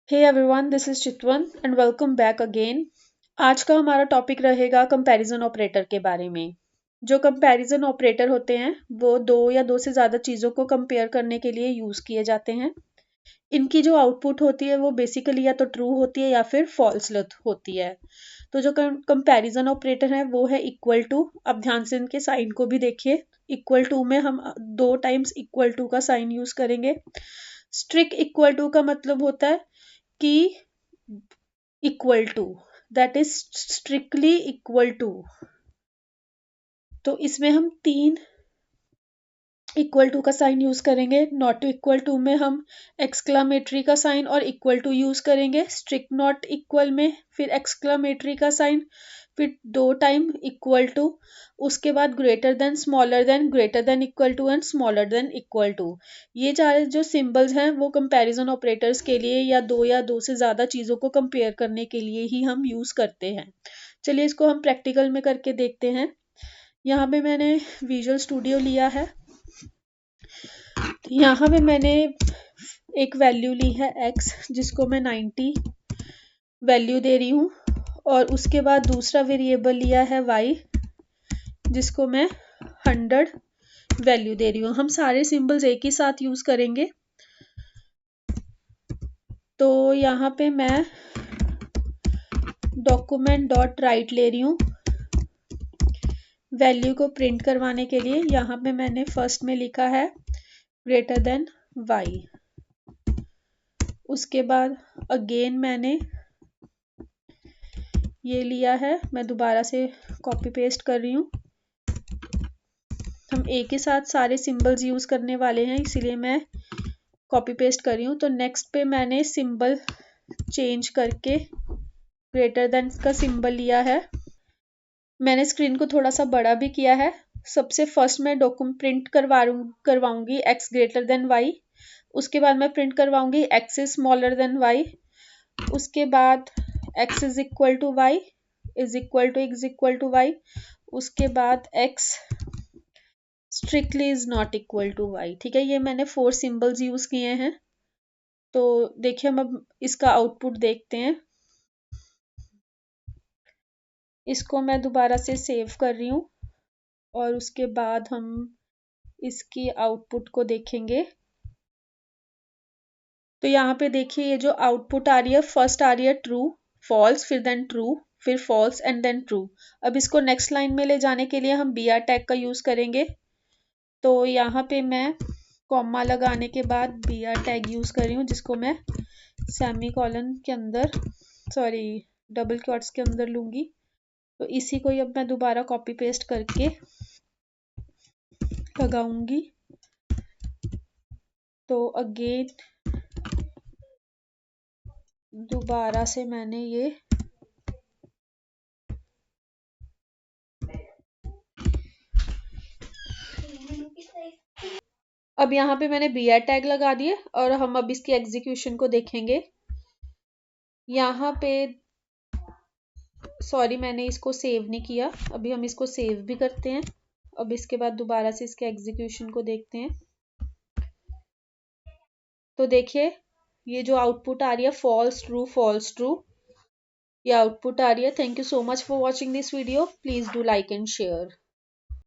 Hey everyone, this is Chitwan and welcome back again. आज का हमारा टॉपिक रहेगा कंपैरिजन ऑपरेटर के बारे में। जो कंपैरिजन ऑपरेटर होते हैं वो दो या दो से ज़्यादा चीज़ों को कंपेयर करने के लिए यूज़ किए जाते हैं। इनकी जो आउटपुट होती है वो बेसिकली या तो ट्रू होती है या फिर फॉल्स होती है। तो जो कंपैरिजन ऑपरेटर है वो है इक्वल टू। अब ध्यान से इनके साइन को भी देखिए। इक्वल टू में हम दो टाइम्स इक्वल टू का साइन यूज़ करेंगे। स्ट्रिक्ट इक्वल टू का मतलब होता है कि equal to, that is strictly equal to. तो इसमें हम तीन इक्वल टू का साइन यूज करेंगे। नॉट इक्वल टू में हम एक्सक्लामेटरी का साइन और इक्वल टू यूज करेंगे। स्ट्रिक्ट नॉट इक्वल में फिर एक्सक्लामेटरी का साइन, फिर दो टाइम इक्वल टू, उसके बाद greater than, smaller than, greater than equal to and smaller than equal to. ये चार जो सिंबल्स हैं वो कंपैरिजन ऑपरेटर्स के लिए या दो से ज़्यादा चीज़ों को कंपेयर करने के लिए ही हम यूज़ करते हैं। चलिए इसको हम प्रैक्टिकल में करके देखते हैं। यहाँ पे मैंने विजुअल स्टूडियो लिया है। यहाँ पे मैंने एक वैल्यू ली है x, जिसको मैं 90 वैल्यू दे रही हूँ, और उसके बाद दूसरा वेरिएबल लिया है y, जिसको मैं 100 वैल्यू दे रही हूँ। हम सारे सिंबल्स एक ही साथ यूज करेंगे। तो यहाँ पे मैं डॉक्यूमेंट डॉट राइट ले रही हूँ वैल्यू को प्रिंट करवाने के लिए। यहाँ पे मैंने फर्स्ट में लिखा है ग्रेटर देन y। उसके बाद अगेन मैंने ये लिया है, मैं दोबारा से कॉपी पेस्ट कर रही हूँ। हम एक ही साथ सारे सिंबल्स यूज करने वाले हैं, इसीलिए मैं कॉपी पेस्ट कर रही हूँ। तो नेक्स्ट पे मैंने सिंबल चेंज करके ग्रेटर देन का सिंबल लिया है। मैंने स्क्रीन को थोड़ा सा बड़ा भी किया है। सबसे फर्स्ट मैं डॉक्यूमेंट प्रिंट करवाऊंगी x ग्रेटर देन y। उसके बाद मैं प्रिंट करवाऊंगी x is smaller than y। उसके बाद x is equal to y is equal to y। उसके बाद x strictly is not equal to y। ठीक है, ये मैंने 4 सिंबल्स यूज किए हैं। तो देखिए हम अब इसका आउटपुट देखते हैं। इसको मैं दोबारा से सेव कर रही हूँ और उसके बाद हम इसकी आउटपुट को देखेंगे। तो यहाँ पे देखिए ये जो आउटपुट आ रही है, फर्स्ट आ रही है ट्रू, फॉल्स, फिर देन ट्रू, फिर फॉल्स एंड देन ट्रू। अब इसको नेक्स्ट लाइन में ले जाने के लिए हम br टैग का यूज करेंगे। तो यहाँ पे मैं कॉमा लगाने के बाद br टैग यूज कर रही हूँ, जिसको मैं सेमी कॉलन के अंदर, सॉरी डबल क्वॉट्स के अंदर लूंगी। तो इसी को ही अब मैं दोबारा कॉपी पेस्ट करके लगाऊंगी। तो अगेन दोबारा से मैंने ये अब यहाँ पे मैंने br टैग लगा दिए और हम अब इसकी एग्जीक्यूशन को देखेंगे। यहाँ पे सॉरी मैंने इसको सेव नहीं किया, अभी हम इसको सेव भी करते हैं। अब इसके बाद दोबारा से इसके एग्जीक्यूशन को देखते हैं। तो देखिए ये जो आउटपुट आ रही है फॉल्स ट्रू, ये आउटपुट आ रही है। Thank you so much for watching this video. Please do like and share.